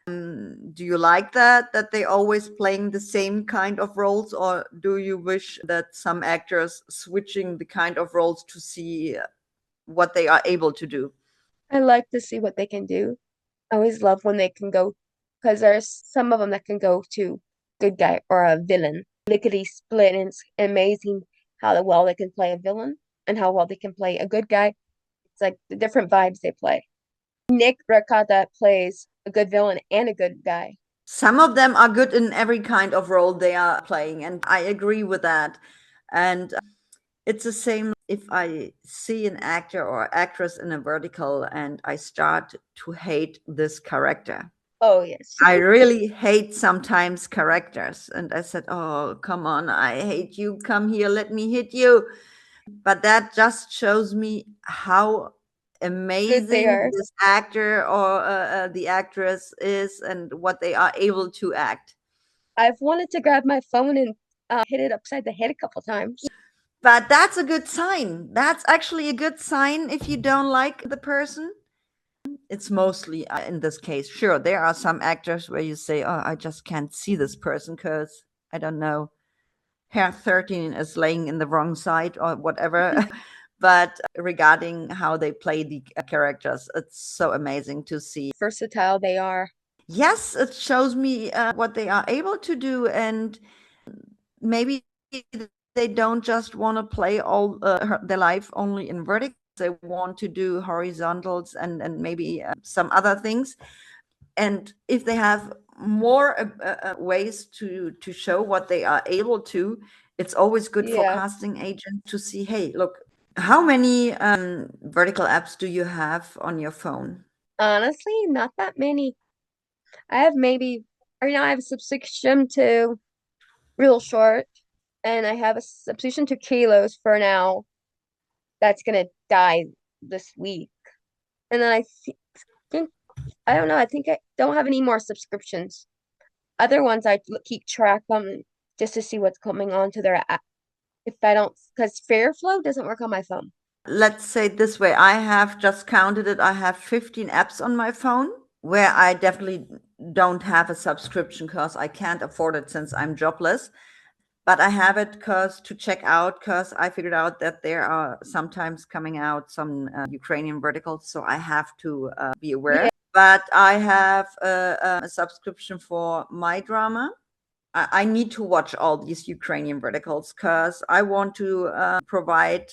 Speaker 1: Do you like that they always playing the same kind of roles, or do you wish that some actors switching the kind of roles to see what they are able to do?
Speaker 2: I like to see what they can do. I always love when they can go because there's some of them that can go to good guy or a villain. Lickety split, and it's amazing how well they can play a villain and how well they can play a good guy. It's like the different vibes they play. Nick Ricotta plays a good villain and a good guy.
Speaker 1: Some of them are good in every kind of role they are playing, and I agree with that. And it's the same if I see an actor or actress in a vertical and I start to hate this character.
Speaker 2: Oh yes.
Speaker 1: I really hate sometimes characters. And I said, oh, come on, I hate you. Come here, let me hit you. But that just shows me how
Speaker 2: Good they
Speaker 1: amazing
Speaker 2: are.
Speaker 1: this actor or the actress is and what they are able to act.
Speaker 2: I've wanted to grab my phone and hit it upside the head a couple times.
Speaker 1: But that's a good sign. That's actually a good sign if you don't like the person. It's mostly in this case. Sure, there are some actors where you say, oh, I just can't see this person because I don't know, hair 13 is laying in the wrong side or whatever. But regarding how they play the characters, it's so amazing to see.
Speaker 2: Versatile they are.
Speaker 1: Yes, it shows me what they are able to do, and maybe they don't just want to play all their life only in verticals. They want to do horizontals and maybe some other things. And if they have more ways to show what they are able to, it's always good for
Speaker 2: Yeah.
Speaker 1: casting agents to see, hey, look, how many vertical apps do you have on your phone?
Speaker 2: Honestly, not that many. I have maybe, right now I have a subscription to Real Short, and I have a subscription to Kilos for now. That's gonna die this week. And then think, I don't know, I think I don't have any more subscriptions. Other ones I keep track on just to see what's coming onto their app. If I don't, because Fairflow doesn't work on my phone.
Speaker 1: Let's say it this way, I have just counted it. I have 15 apps on my phone where I definitely don't have a subscription because I can't afford it since I'm jobless. But I have it because to check out, because I figured out that there are sometimes coming out some Ukrainian verticals, so I have to be aware.
Speaker 2: Yeah,
Speaker 1: But I have a subscription for my drama. I need to watch all these Ukrainian verticals because I want to provide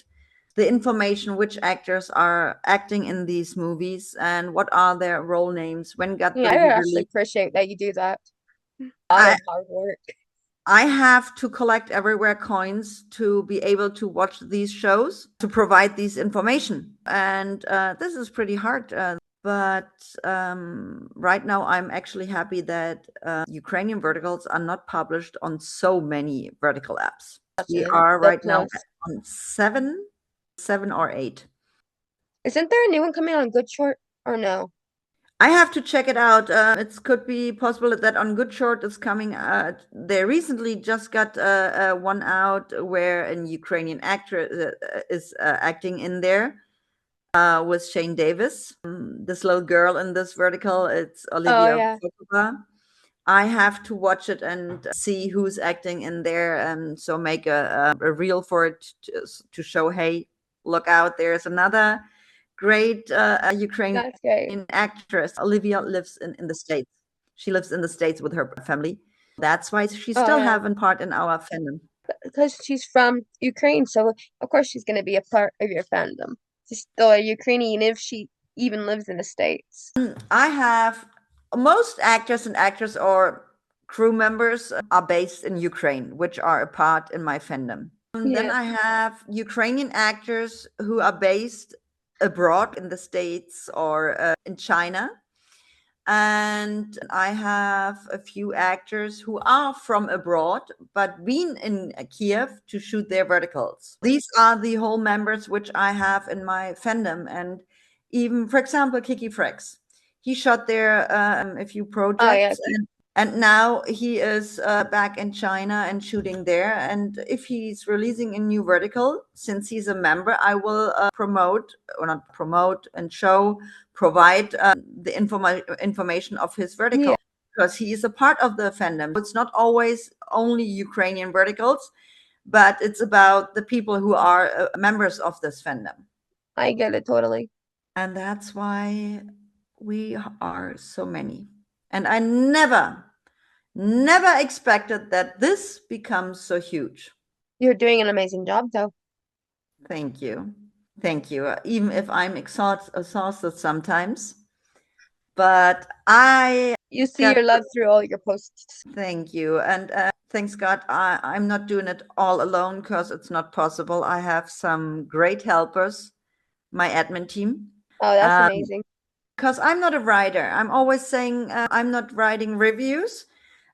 Speaker 1: the information which actors are acting in these movies and what are their role names, when got
Speaker 2: yeah,
Speaker 1: they
Speaker 2: I
Speaker 1: be
Speaker 2: actually
Speaker 1: released.
Speaker 2: appreciate that you do that. A lot
Speaker 1: I
Speaker 2: of hard work.
Speaker 1: I have to collect everywhere coins to be able to watch these shows to provide these information, and this is pretty hard. But right now, I'm actually happy that Ukrainian verticals are not published on so many vertical apps. We
Speaker 2: Watching
Speaker 1: are
Speaker 2: the
Speaker 1: right now
Speaker 2: plus.
Speaker 1: on seven or eight.
Speaker 2: Isn't there a new one coming on Good Short or no?
Speaker 1: I have to check it out. It could be possible that on Good Short is coming. They recently just got one out where an Ukrainian actor is acting in there. with Shane Davis. This little girl in this vertical, it's
Speaker 2: Oh
Speaker 1: Olivia
Speaker 2: yeah.
Speaker 1: Vokova. I have to watch it and see who's acting in there, and so make a reel for it to show, hey, look out, there's another great Ukrainian
Speaker 2: That's great.
Speaker 1: actress. Olivia lives in the States. She lives in the States with her family. That's why she
Speaker 2: Oh
Speaker 1: still
Speaker 2: yeah.
Speaker 1: have a part in our fandom.
Speaker 2: Because she's from Ukraine, so of course she's going to be a part of your fandom. She's still a Ukrainian if she even lives in the States.
Speaker 1: I have most actors and actors or crew members are based in Ukraine, which are a part in my fandom. And then
Speaker 2: Yeah.
Speaker 1: I have Ukrainian actors who are based abroad in the States or in China. And I have a few actors who are from abroad but been in Kiev to shoot their verticals. These are the whole members which I have in my fandom. And even, for example, Kiki Frex, he shot there a few
Speaker 2: Oh yeah.
Speaker 1: projects, and now he is back in China and shooting there. And if he's releasing a new vertical, since he's a member, I will promote, or not promote, and show, provide the information of his
Speaker 2: Yeah.
Speaker 1: vertical, because he is a part of the fandom. It's not always only Ukrainian verticals, but it's about the people who are members of this fandom.
Speaker 2: I get it totally.
Speaker 1: And that's why we are so many. And I never expected that this becomes so huge.
Speaker 2: You're doing an amazing job, though.
Speaker 1: Thank you. Thank you. Even if I'm exhausted sometimes, but I
Speaker 2: You see
Speaker 1: got,
Speaker 2: your love through all your posts.
Speaker 1: thank you. And thanks God, I'm not doing it all alone, because it's not possible. I have some great helpers, my admin team.
Speaker 2: Oh, that's
Speaker 1: Um,
Speaker 2: amazing.
Speaker 1: because I'm not a writer. I'm always saying I'm not writing reviews,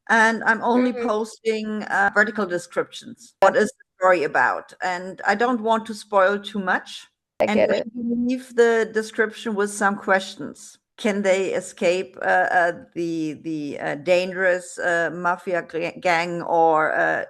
Speaker 1: and I'm only
Speaker 2: Hmm.
Speaker 1: posting vertical descriptions.
Speaker 2: Yeah,
Speaker 1: What is the story about? And I don't want to spoil too much.
Speaker 2: I
Speaker 1: And
Speaker 2: get it.
Speaker 1: maybe leave the description with some questions. Can they escape the dangerous mafia gang, or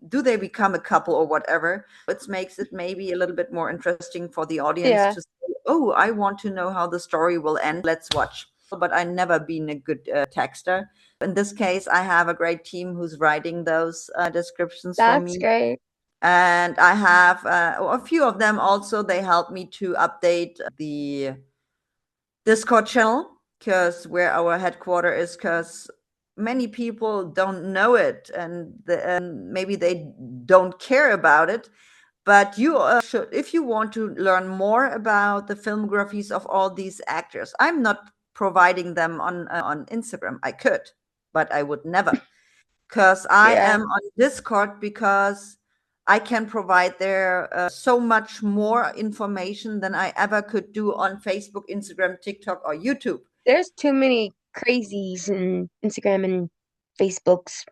Speaker 1: do they become a couple or whatever? It makes it maybe a little bit more interesting for the audience
Speaker 2: Yeah,
Speaker 1: to say, oh, I want to know how the story will end. Let's watch. But I never been a good texter. In this case, I have a great team who's writing those descriptions for
Speaker 2: that's
Speaker 1: me.
Speaker 2: great.
Speaker 1: And I have a few of them also. They help me to update the Discord channel, because where our headquarter is, because many people don't know it, and maybe they don't care about it. But you should, if you want to learn more about the filmographies of all these actors. I'm not providing them on Instagram. I could, but I would never, because I
Speaker 2: Yeah,
Speaker 1: am on Discord, because I can provide there so much more information than I ever could do on Facebook, Instagram, TikTok, or YouTube.
Speaker 2: there's too many crazies in Instagram and Facebooks.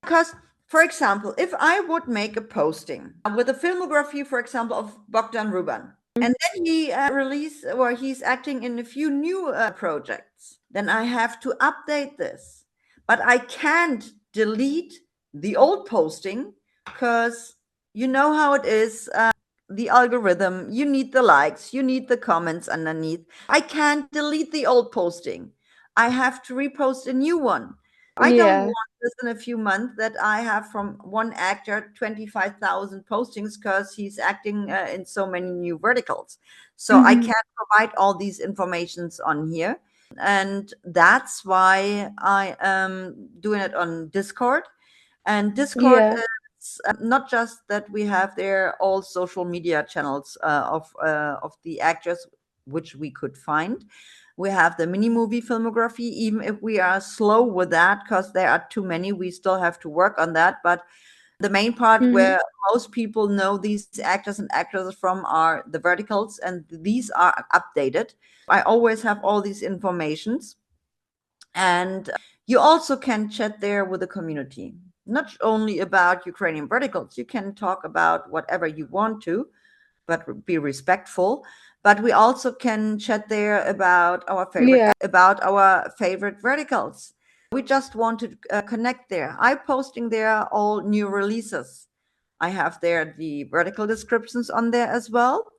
Speaker 1: Because, for example, if I would make a posting with a filmography, for example, of Bogdan Ruban, and then he release, or he's acting in a few new projects, then I have to update this. But I can't delete the old posting, because you know how it is. The algorithm, you need the likes, you need the comments underneath. I can't delete the old posting. I have to repost a new one. I don't
Speaker 2: Yeah.
Speaker 1: want this in a few months that I have from one actor 25,000 postings, because he's acting in so many new verticals. So I
Speaker 2: Hmm.
Speaker 1: can't provide all these informations on here. And that's why I am doing it on Discord. And Discord
Speaker 2: Yeah.
Speaker 1: is not just that we have there all social media channels of the actors which we could find. We have the mini movie filmography, even if we are slow with that because there are too many. We still have to work on that. But the main part
Speaker 2: Hmm.
Speaker 1: where most people know these actors and actresses from are the verticals, and these are updated. I always have all these informations. And you also can chat there with the community, not only about Ukrainian verticals. You can talk about whatever you want to, but be respectful. But we also can chat there
Speaker 2: Yeah.
Speaker 1: about our favorite verticals. We just want to connect there. I posting there all new releases. I have there the vertical descriptions on there as well.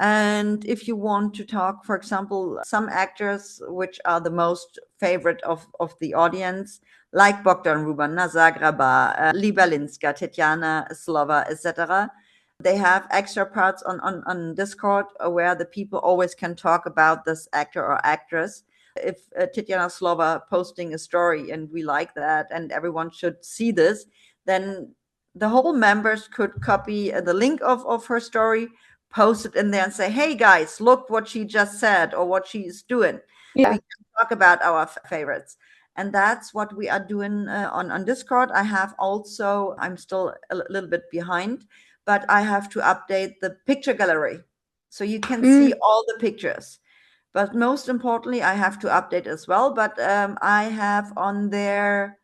Speaker 1: And if you want to talk, for example, some actors which are the most favorite of the audience, like Bogdan Ruban, Zagraba, Libalinska, Tetjana Slova, etc., they have extra parts on Discord where the people always can talk about this actor or actress. If Tetjana Slova posting a story and we like that and everyone should see this, then the whole members could copy the link of her story, post it in there and say, hey guys, look what she just said or what she's doing.
Speaker 2: Yeah.
Speaker 1: We can talk about our favorites. And that's what we are doing on Discord. I have also, I'm still a little bit behind, but I have to update the picture gallery so you can see
Speaker 2: Mm.
Speaker 1: all the pictures. But most importantly, I have to update as well. But I have on there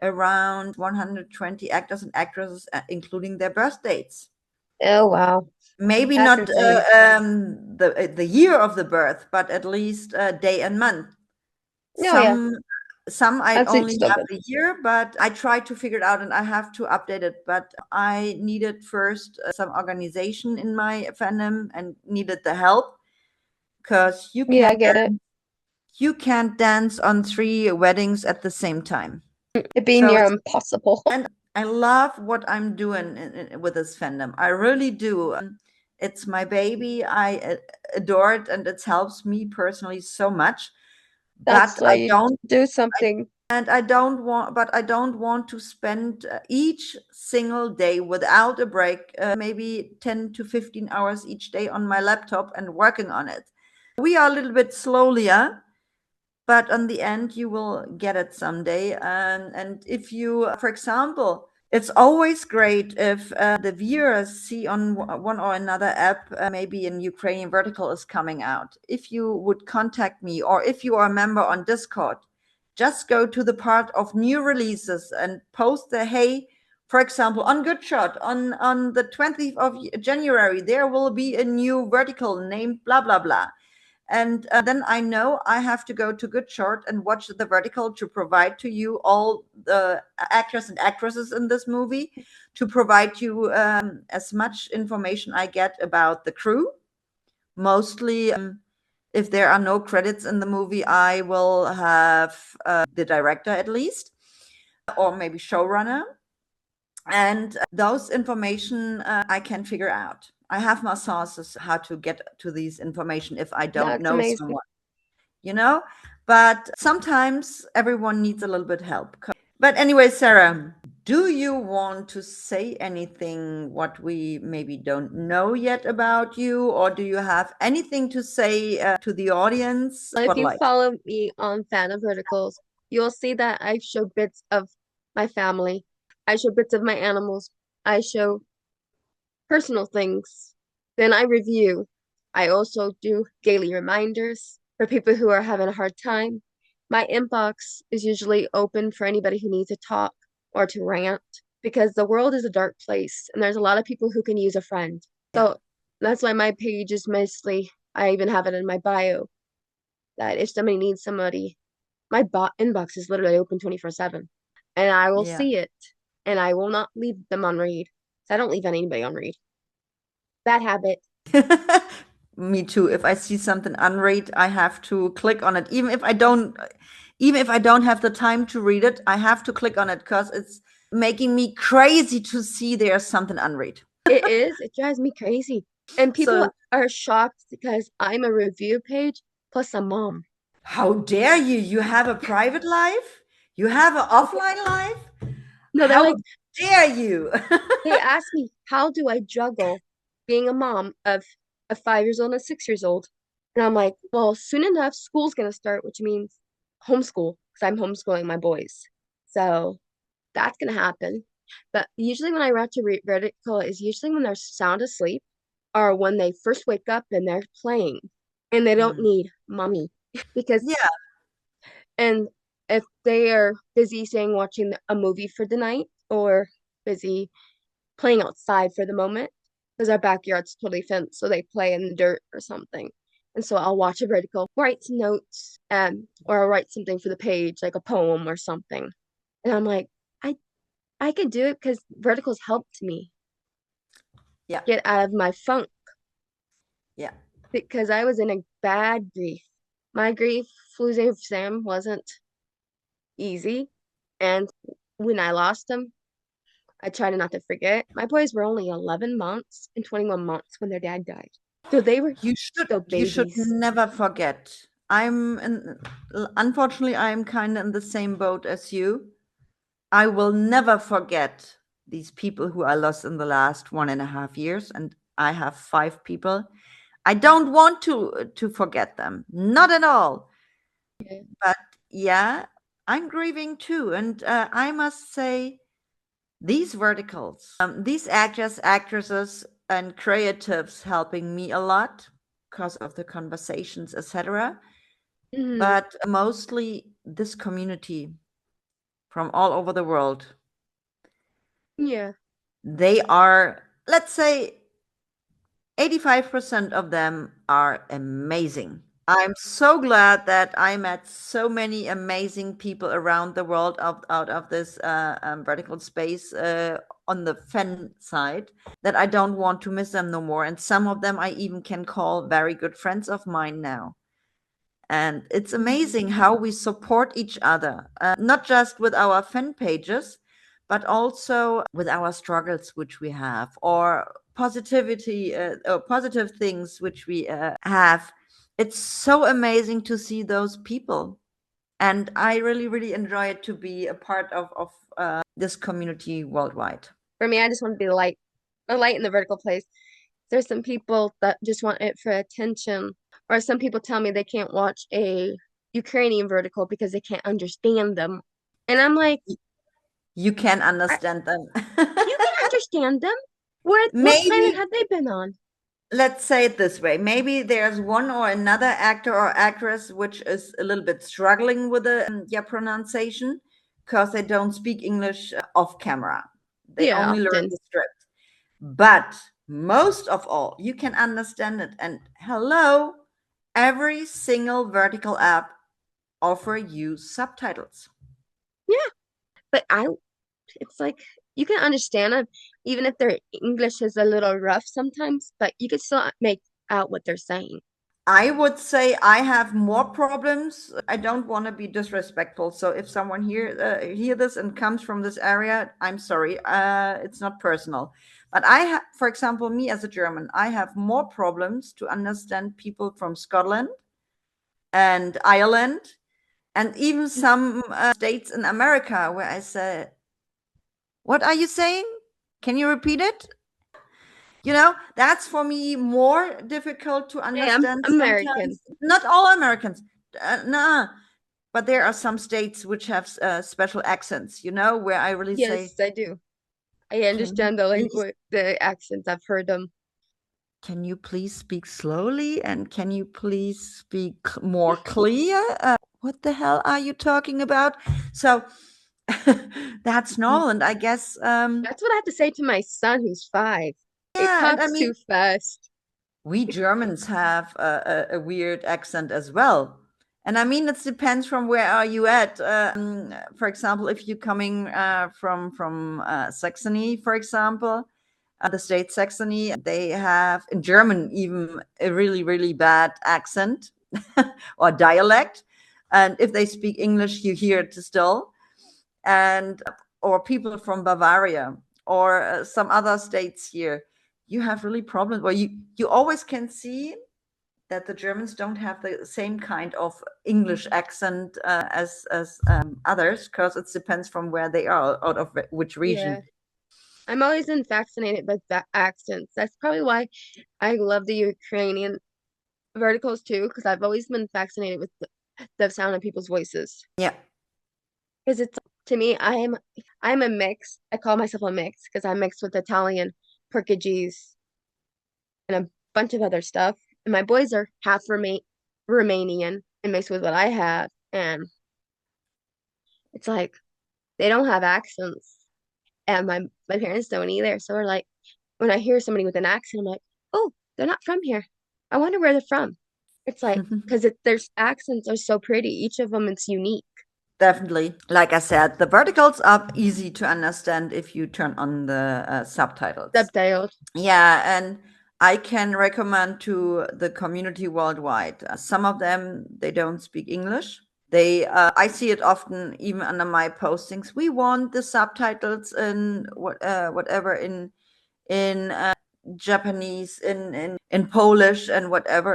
Speaker 1: around 120 actors and actresses, including their birth dates.
Speaker 2: Oh, wow.
Speaker 1: Maybe
Speaker 2: That's
Speaker 1: not
Speaker 2: insane.
Speaker 1: the year of the birth, but at least day and month.
Speaker 2: Oh, yeah.
Speaker 1: Some I
Speaker 2: That's
Speaker 1: only
Speaker 2: still
Speaker 1: have
Speaker 2: good.
Speaker 1: the year, but I try to figure it out and I have to update it. But I needed first some organization in my fandom and needed the help because
Speaker 2: Yeah, I get it.
Speaker 1: you can't dance on three weddings at the same time.
Speaker 2: It being
Speaker 1: So
Speaker 2: near
Speaker 1: it's,
Speaker 2: impossible.
Speaker 1: and I love what I'm doing with this fandom. I really do. It's my baby. I adore it, and it helps me personally so much. But
Speaker 2: That's why you do something.
Speaker 1: I don't want to spend each single day without a break, maybe 10 to 15 hours each day on my laptop and working on it. We are a little bit slowlier, but on the end you will get it someday. And if you, for example, it's always great if the viewers see on one or another app, maybe an Ukrainian vertical is coming out. If you would contact me, or if you are a member on Discord, just go to the part of new releases and post the, hey, for example, on Good Shot on the 20th of January, there will be a new vertical named blah blah blah. And then I know I have to go to Good Short and watch the vertical to provide to you all the actors and actresses in this movie, to provide you as much information I get about the crew. Mostly, if there are no credits in the movie, I will have the director at least, or maybe showrunner. And those information I can figure out. I have my sources how to get to these information if I don't
Speaker 2: That's
Speaker 1: know
Speaker 2: amazing.
Speaker 1: someone, you know. But sometimes everyone needs a little bit help. But anyway, Sarah, do you want to say anything what we maybe don't know yet about you, or do you have anything to say to the audience?
Speaker 2: If you
Speaker 1: Spotlight.
Speaker 2: follow me on Fan of Verticals, you'll see that I show bits of my family. I show bits of my animals. I show personal things. Then I review. I also do daily reminders for people who are having a hard time. My inbox is usually open for anybody who needs to talk or to rant because the world is a dark place and there's a lot of people who can use a friend.
Speaker 1: Yeah.
Speaker 2: So that's why my page is mostly, I even have it in my bio that if somebody needs somebody, my inbox is literally open 24/7 and I will
Speaker 1: Yeah.
Speaker 2: see it and I will not leave them on read. So I don't leave anybody on read. Bad habit.
Speaker 1: Me too. If I see something unread, I have to click on it. Even if I don't have the time to read it, I have to click on it because it's making me crazy to see there's something unread.
Speaker 2: It is. It drives me crazy. And people
Speaker 1: So
Speaker 2: are shocked because I'm a review page plus a mom.
Speaker 1: how dare you? You have a private life? You have an offline life?
Speaker 2: No, they're
Speaker 1: How
Speaker 2: like,
Speaker 1: dare you?
Speaker 2: they ask me, how do I juggle being a mom of a 5 years old and a 6 years old? And I'm like, well, soon enough, school's gonna start, which means homeschool, because I'm homeschooling my boys. So that's gonna happen. But usually when I write to vertical is usually when they're sound asleep or when they first wake up and they're playing and they don't
Speaker 1: Hmm.
Speaker 2: need mommy. Because
Speaker 1: Yeah.
Speaker 2: and if they are busy saying watching a movie for the night or busy playing outside for the moment, because our backyard's totally fenced, so they play in the dirt or something. And so I'll watch a vertical, write some notes, or I'll write something for the page, like a poem or something. And I'm like, I I can do it because verticals helped me
Speaker 1: Yeah.
Speaker 2: get out of my funk.
Speaker 1: Yeah.
Speaker 2: because I was in a bad grief. My grief losing Sam wasn't easy. And when I lost him, I tried not to forget. My boys were only 11 months and 21 months when their dad died. So they were still
Speaker 1: You should
Speaker 2: babies.
Speaker 1: never forget. Unfortunately, I'm kind of in the same boat as you. I will never forget these people who I lost in the last 1.5 years, and I have 5 people. I don't want to forget them, not at all.
Speaker 2: Yeah.
Speaker 1: But yeah, I'm grieving too, and I must say, these verticals, these actors, actresses, and creatives helping me a lot because of the conversations, etc.
Speaker 2: Mhm.
Speaker 1: But mostly this community from all over the world.
Speaker 2: Yeah.
Speaker 1: They are, let's say, 85% of them are amazing. I'm so glad that I met so many amazing people around the world out of this vertical space on the fan side that I don't want to miss them no more. And some of them I even can call very good friends of mine now. And it's amazing how we support each other, not just with our fan pages, but also with our struggles, which we have, or positivity, or positive things which we have. It's so amazing to see those people. And I really, really enjoy it to be a part of this community worldwide.
Speaker 2: For me, I just want to be a light in the vertical place. There's some people that just want it for attention, or some people tell me they can't watch a Ukrainian vertical because they can't understand them. And I'm like,
Speaker 1: You can
Speaker 2: I,
Speaker 1: understand them.
Speaker 2: you can understand them. What planet
Speaker 1: Maybe,
Speaker 2: have they been on?
Speaker 1: let's say it this way, maybe there's one or another actor or actress which is a little bit struggling with the pronunciation because they don't speak English off camera. They
Speaker 2: Yeah,
Speaker 1: only learn
Speaker 2: often.
Speaker 1: the script. But most of all, you can understand it. And hello, every single vertical app offer you subtitles.
Speaker 2: Yeah, but it's like you can understand them even if their English is a little rough sometimes, but you can still make out what they're saying.
Speaker 1: I would say I have more problems. I don't want to be disrespectful. So if someone hear this and comes from this area, I'm sorry. It's not personal. But for example, me as a German, I have more problems to understand people from Scotland and Ireland and even some states in America where I say, "What are you saying? Can you repeat it?" That's for me more difficult to
Speaker 2: Hey, I'm
Speaker 1: understand
Speaker 2: American.
Speaker 1: sometimes. Not all Americans, nah, but there are some states which have special accents, where I really say,
Speaker 2: Yes, I do. I
Speaker 1: can you
Speaker 2: understand the
Speaker 1: please,
Speaker 2: language, the accents. I've heard them.
Speaker 1: can you please speak slowly and can you please speak more clear? What the hell are you talking about? So that's normal, and I guess,
Speaker 2: That's what I have to say to my son who's 5. He
Speaker 1: yeah, and I
Speaker 2: talks
Speaker 1: mean,
Speaker 2: too fast.
Speaker 1: we Germans have a weird accent as well. And I mean, it depends from where are you at. For example, if you're coming from Saxony, for example, the state Saxony, they have in German even a really really bad accent or dialect. And if they speak English, you hear it still. And or people from Bavaria or some other states here, you have really problems. Well, you always can see that the Germans don't have the same kind of English accent as others, because it depends from where they are, out of which
Speaker 2: Yeah.
Speaker 1: region.
Speaker 2: I'm always been fascinated by accents. That's probably why I love the Ukrainian verticals too, because I've always been fascinated with the sound of people's voices.
Speaker 1: Yeah,
Speaker 2: Because it's to me, I'm a mix. I call myself a mix because I'm mixed with Italian, Portuguese, and a bunch of other stuff. And my boys are half Romanian and mixed with what I have. And it's like they don't have accents. And my parents don't either. So we're like, when I hear somebody with an accent, I'm like, oh, they're not from here. I wonder where they're from. It's like, because their accents are so pretty. Each of them is unique.
Speaker 1: definitely. Like I said, the verticals are easy to understand if you turn on the subtitles.
Speaker 2: Subtitled.
Speaker 1: Yeah, and I can recommend to the community worldwide. Some of them, they don't speak English. I see it often even under my postings. We want the subtitles in whatever in Japanese, in Polish, and whatever.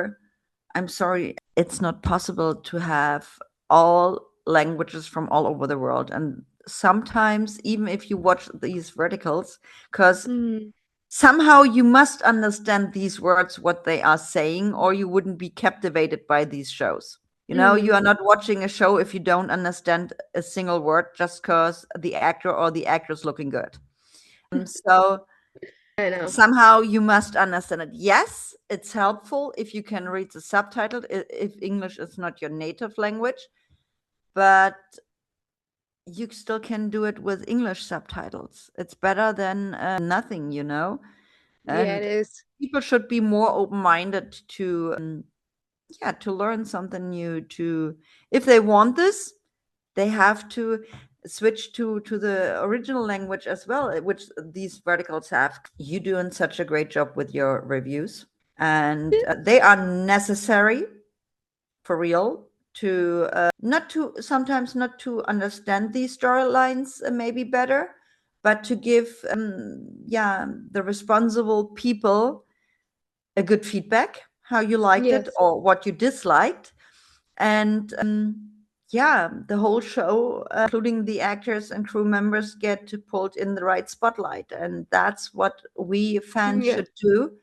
Speaker 1: I'm sorry, it's not possible to have all languages from all over the world. And sometimes, even if you watch these verticals, because
Speaker 2: Mm,
Speaker 1: somehow you must understand these words, what they are saying, or you wouldn't be captivated by these shows. You know,
Speaker 2: mm,
Speaker 1: you are not watching a show if you don't understand a single word just because the actor or the actress looking good. So
Speaker 2: I know.
Speaker 1: somehow you must understand it. Yes, it's helpful if you can read the subtitle, if English is not your native language, but you still can do it with English subtitles. It's better than nothing, you know?
Speaker 2: Yeah, it
Speaker 1: And
Speaker 2: is.
Speaker 1: people should be more open-minded to yeah, to learn something new. To if they want this, they have to switch to the original language as well, which these verticals have. You doing such a great job with your reviews, and they are necessary for real to not to sometimes not to understand these storylines maybe better, but to give yeah, the responsible people a good feedback how you liked it
Speaker 2: Yes.
Speaker 1: or what you disliked. And yeah, the whole show, including the actors and crew members, get pulled in the right spotlight. And that's what we fans
Speaker 2: Yeah.
Speaker 1: should do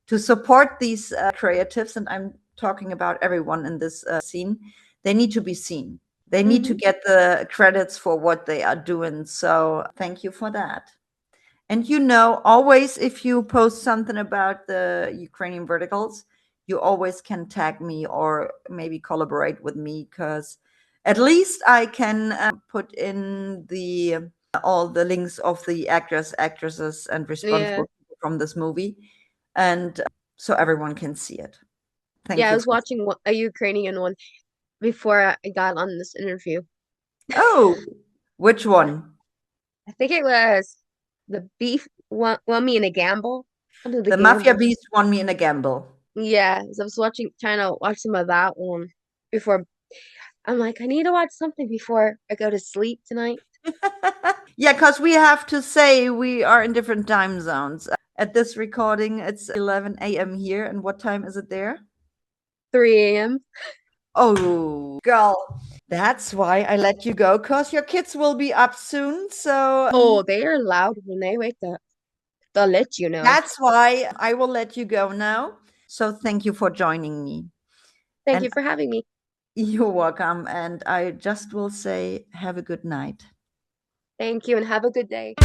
Speaker 1: to support these creatives. And I'm talking about everyone in this scene. They need to be seen. They need to
Speaker 2: Hmm.
Speaker 1: get the credits for what they are doing. So thank you for that. And you know, always if you post something about the Ukrainian verticals, you always can tag me or maybe collaborate with me, because at least I can put in the all the links of the actors, actresses, and
Speaker 2: Yeah.
Speaker 1: responsible people from this movie, and so everyone can see it. Thank
Speaker 2: Yeah, I
Speaker 1: you
Speaker 2: was
Speaker 1: for.
Speaker 2: watching a Ukrainian one before I got on this interview.
Speaker 1: Oh, which one?
Speaker 2: I think it was the beef want me in a gamble. Under the
Speaker 1: The Mafia
Speaker 2: gamble.
Speaker 1: Beast won me in a gamble.
Speaker 2: Yeah, so I was trying to watch some of that one before. I'm like, I need to watch something before I go to sleep tonight.
Speaker 1: Yeah, because we have to say we are in different time zones. At this recording, it's 11 a.m. here. And what time is it there?
Speaker 2: 3 a.m.
Speaker 1: Oh, girl. That's why I let you go, because your kids will be up soon. So
Speaker 2: Oh, they are loud when they wake up. They'll let you know.
Speaker 1: that's why I will let you go now. So thank you for joining me.
Speaker 2: Thank
Speaker 1: And
Speaker 2: you for having me.
Speaker 1: you're welcome. And I just will say, have a good night.
Speaker 2: Thank you and have a good day.